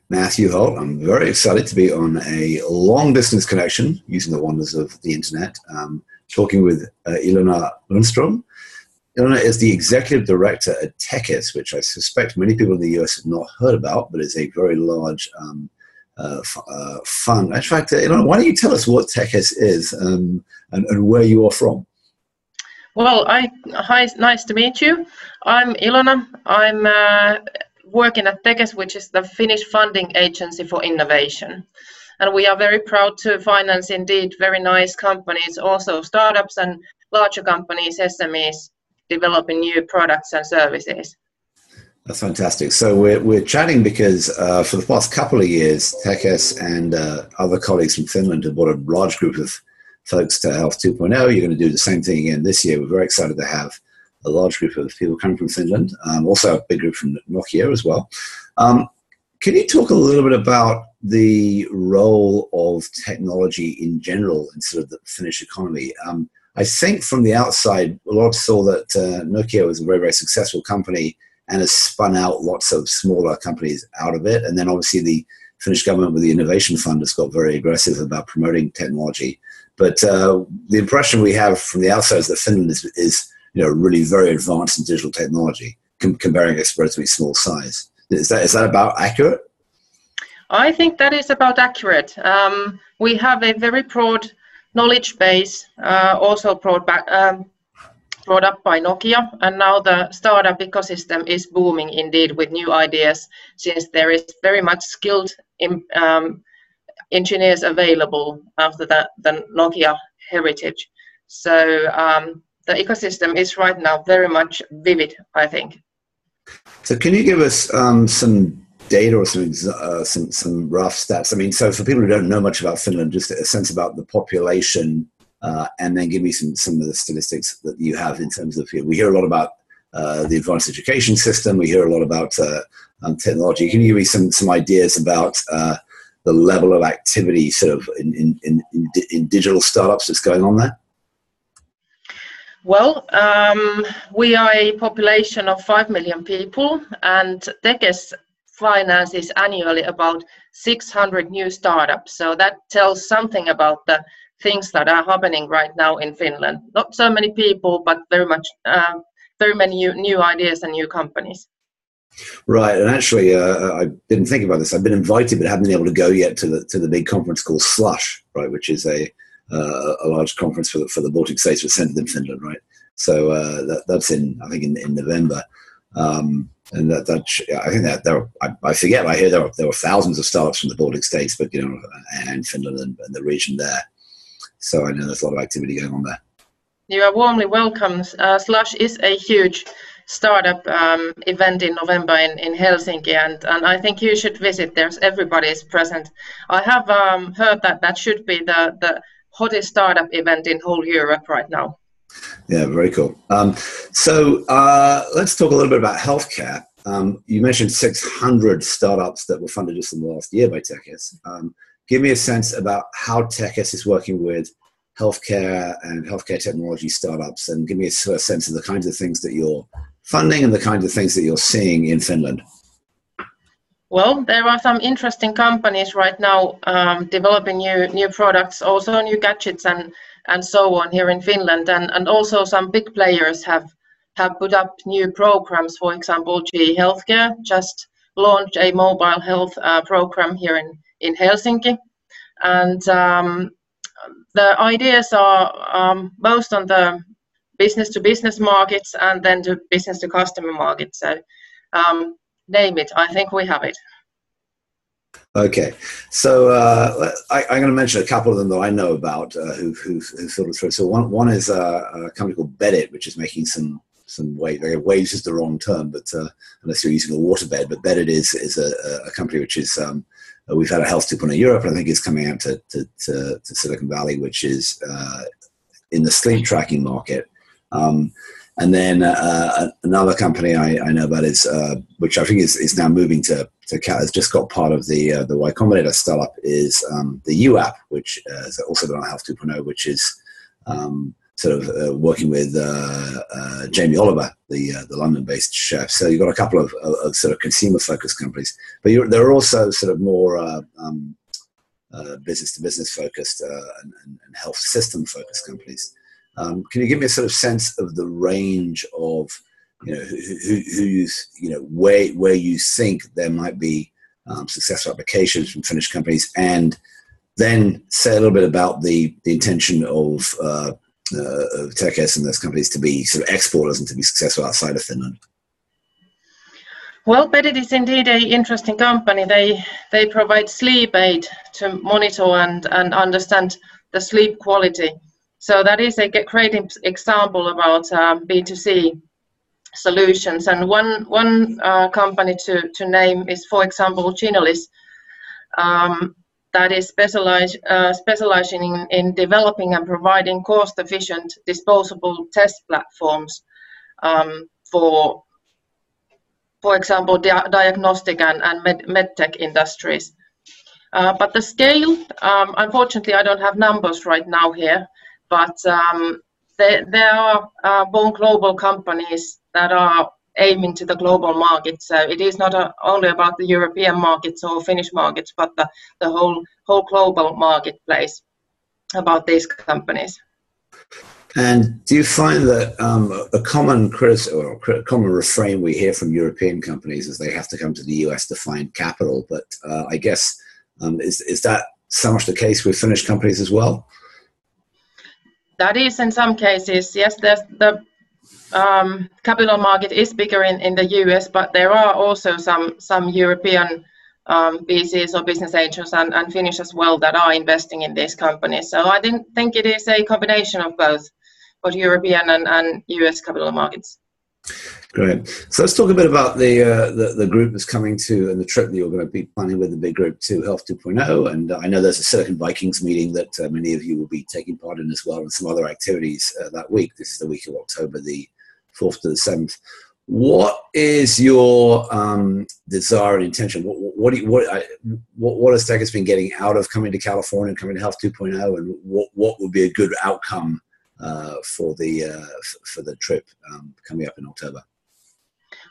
Matthew Holt. I'm very excited to be on a long-distance connection using the wonders of the internet, talking with Ilona Lundstrom. Ilona is the executive director at Tekes, which I suspect many people in the US have not heard about, but is a very large fund. In fact, Ilona, why don't you tell us what Tekes is and where you are from? Well, hi, nice to meet you. I'm Ilona. I'm working at Tekes, which is the Finnish funding agency for innovation. And we are very proud to finance indeed very nice companies, also startups and larger companies, SMEs, developing new products and services. That's fantastic. So we're chatting because for the past couple of years, Tekes and other colleagues from Finland have brought a large group of folks to Health 2.0. You're going to do the same thing again this year. We're very excited to have a large group of people coming from Finland, also a big group from Nokia as well. Can you talk a little bit about the role of technology in general in sort of the Finnish economy? I think from the outside, a lot saw that Nokia was a very, very successful company and has spun out lots of smaller companies out of it. And then obviously the Finnish government with the Innovation Fund has got very aggressive about promoting technology. But the impression we have from the outside is that Finland is really very advanced in digital technology, comparing its relatively small size. Is that about accurate? I think that is about accurate. We have a very broad knowledge base, also brought up by Nokia, and now the startup ecosystem is booming indeed with new ideas, since there is very much skilled engineers available after the Nokia heritage. So the ecosystem is right now very much vivid, I think. So can you give us some data or some rough stats? I mean, so for people who don't know much about Finland, just a sense about the population, and then give me some of the statistics that you have in terms of, we hear a lot about the advanced education system, we hear a lot about technology. Can you give me some ideas about the level of activity sort of in digital startups that's going on there? Well, we are a population of 5 million people, and Tekes finances annually about 600 new startups. So that tells something about the things that are happening right now in Finland. Not so many people, but very many new ideas and new companies. Right, and actually, I didn't think about this. I've been invited, but haven't been able to go yet to the big conference called Slush, right, which is a large conference for the Baltic states, was centered in Finland, right? So that's I think in November, and I think that I forget. I hear there were thousands of startups from the Baltic states, but and Finland and the region there. So I know there's a lot of activity going on there. You are warmly welcome. Slush is a huge startup event in November in Helsinki, and I think you should visit. Everybody is present. I have heard that should be the hottest startup event in whole Europe right now. Yeah, very cool. So let's talk a little bit about healthcare. You mentioned 600 startups that were funded just in the last year by Tekes. Give me a sense about how Tekes is working with healthcare and healthcare technology startups, and give me a sort of sense of the kinds of things that you're funding and the kinds of things that you're seeing in Finland. Well, there are some interesting companies right now developing new products, also new gadgets and so on here in Finland, and also some big players have put up new programs. For example, GE Healthcare just launched a mobile health program here in Helsinki, and the ideas are most on the business-to-business markets and then to business-to-customer markets. So name it, I think we have it. Okay, so I'm going to mention a couple of them that I know about who've filtered through. So one is a company called Bedit, which is making some waves. Waves is the wrong term, but unless you're using a waterbed. But Bedit is a company which is we've had a Health 2.0 Europe, and I think it's coming out to Silicon Valley, which is in the sleep tracking market. And then another company I know about is, which I think is now moving to has just got part of the Y Combinator startup, is the UApp, which has also been on Health 2.0, which is sort of working with Jamie Oliver, the London-based chef. So you've got a couple of sort of consumer-focused companies, but there are also sort of more business-to-business focused and health system-focused companies. Can you give me a sort of sense of the range of, who where you think there might be successful applications from Finnish companies, and then say a little bit about the intention of Tekes and those companies to be sort of exporters and to be successful outside of Finland? Well, Petit is indeed an interesting company. They provide sleep aid to monitor and understand the sleep quality. So that is a great example about B2C solutions. And one company to name is, for example, Ginolis, that is specializing in developing and providing cost-efficient disposable test platforms for example, diagnostic and medtech industries. But the scale, unfortunately, I don't have numbers right now here, but there are born global companies that are aiming to the global market. So it is not only about the European markets or Finnish markets, but the whole global marketplace about these companies. And do you find that a common common refrain we hear from European companies is they have to come to the US to find capital? But I guess, is that so much the case with Finnish companies as well? That is in some cases, yes. The capital market is bigger in the US, but there are also some European VCs or business angels and Finnish as well that are investing in these companies. So I think it is a combination of both European and US capital markets. Great. So let's talk a bit about the group that's coming to, and the trip that you're going to be planning with the big group to Health 2.0. And I know there's a Silicon Vikings meeting that many of you will be taking part in as well, and some other activities that week. This is the week of October the 4th to the 7th. What is your desire and intention? What has Tekes been getting out of coming to California and coming to Health 2.0, and what would be a good outcome for the trip coming up in October?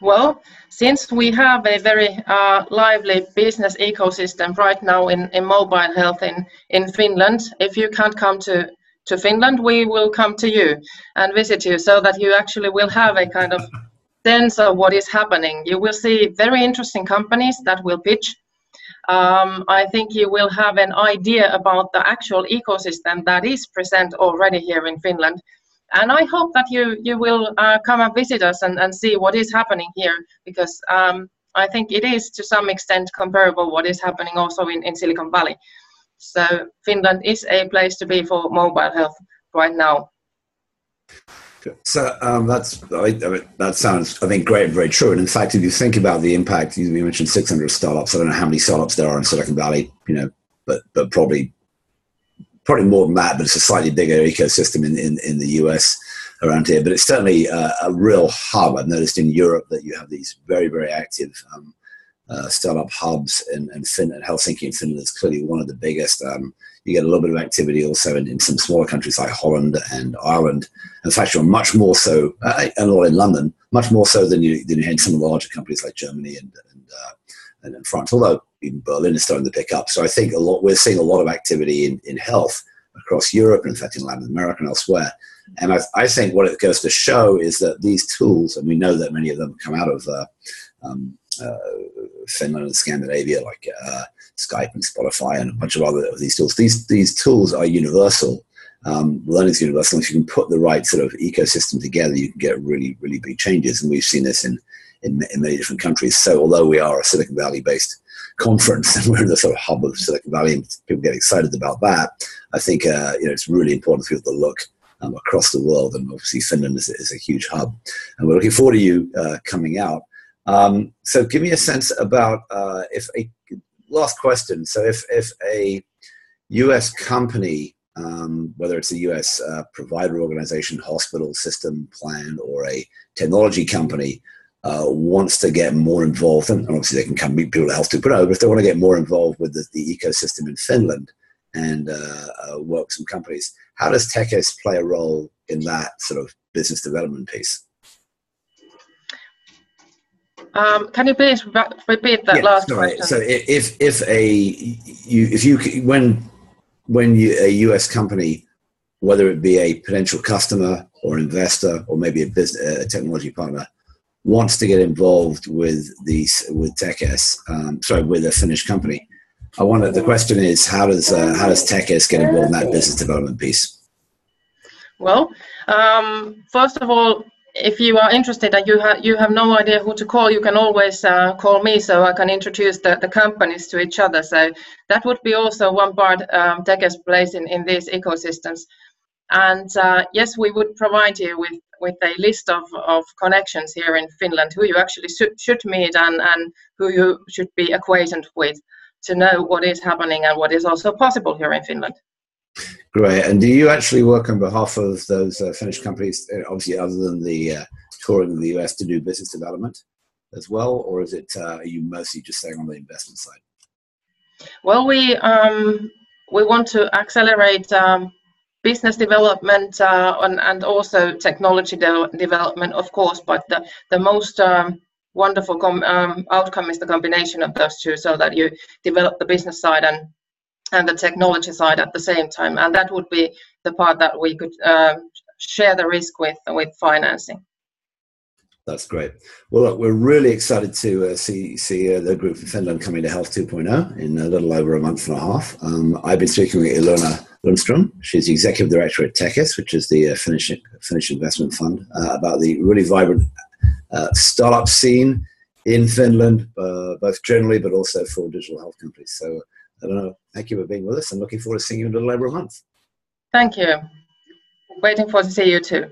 Well, since we have a very lively business ecosystem right now in mobile health in Finland, if you can't come to Finland, we will come to you and visit you, so that you actually will have a kind of sense of what is happening. You will see very interesting companies that will pitch. I think you will have an idea about the actual ecosystem that is present already here in Finland. And I hope that you will come and visit us and see what is happening here, because I think it is to some extent comparable what is happening also in Silicon Valley. So Finland is a place to be for mobile health right now. So that sounds, I think, great and very true. And in fact, if you think about the impact, you mentioned 600 startups. I don't know how many startups there are in Silicon Valley, but probably more than that. But it's a slightly bigger ecosystem in the US around here. But it's certainly a real hub. I've noticed in Europe that you have these very, very active startup hubs, and Helsinki in Finland is clearly one of the biggest. You get a little bit of activity also in some smaller countries like Holland and Ireland. In fact, you're much more so, and a lot in London, much more so than you had some of the larger companies like Germany and France, although even Berlin is starting to pick up. So I think we're seeing a lot of activity in health across Europe, and in fact in Latin America and elsewhere. And I think what it goes to show is that these tools, and we know that many of them come out of Finland and Scandinavia, like Skype and Spotify and a bunch of other of these tools. These tools are universal. Learning is universal. If you can put the right sort of ecosystem together, you can get really, really big changes. And we've seen this in many different countries. So although we are a Silicon Valley-based conference and we're in the sort of hub of Silicon Valley, and people get excited about that, I think it's really important for people to look across the world. And obviously Finland is a huge hub. And we're looking forward to you coming out. So give me a sense about last question. So if a US company, whether it's a US provider organization, hospital system plan, or a technology company, wants to get more involved, and obviously they can come meet people at Health 2.0, but if they want to get more involved with the ecosystem in Finland and work with some companies, How does Tekes play a role in that sort of business development piece? Can you please repeat that last question? So when a US company, whether it be a potential customer or investor or maybe a technology partner, wants to get involved with Tekes, with a Finnish company, the question is, how does Tekes get involved in that business development piece? Well, first of all, if you are interested and you have no idea who to call, you can always call me, so I can introduce the companies to each other. So that would be also one part Tekes plays in these ecosystems. And yes, we would provide you with a list of connections here in Finland, who you actually should meet and who you should be acquainted with to know what is happening and what is also possible here in Finland. Great. And do you actually work on behalf of those Finnish companies, obviously other than the touring in the US, to do business development as well? Or is it, are you mostly just staying on the investment side? Well, we want to accelerate business development and also technology development, of course, but the most wonderful outcome is the combination of those two, so that you develop the business side and the technology side at the same time, and that would be the part that we could share the risk with financing. That's great. Well, look, we're really excited to see the group in Finland coming to Health 2.0 in a little over a month and a half. I've been speaking with Ilona Lundstrom. She's the executive director at Tekes, which is the Finnish investment fund, about the really vibrant startup scene in Finland, both generally but also for digital health companies. So, Ilona, thank you for being with us, and looking forward to seeing you in a little over a month. Thank you. Waiting for to see you too.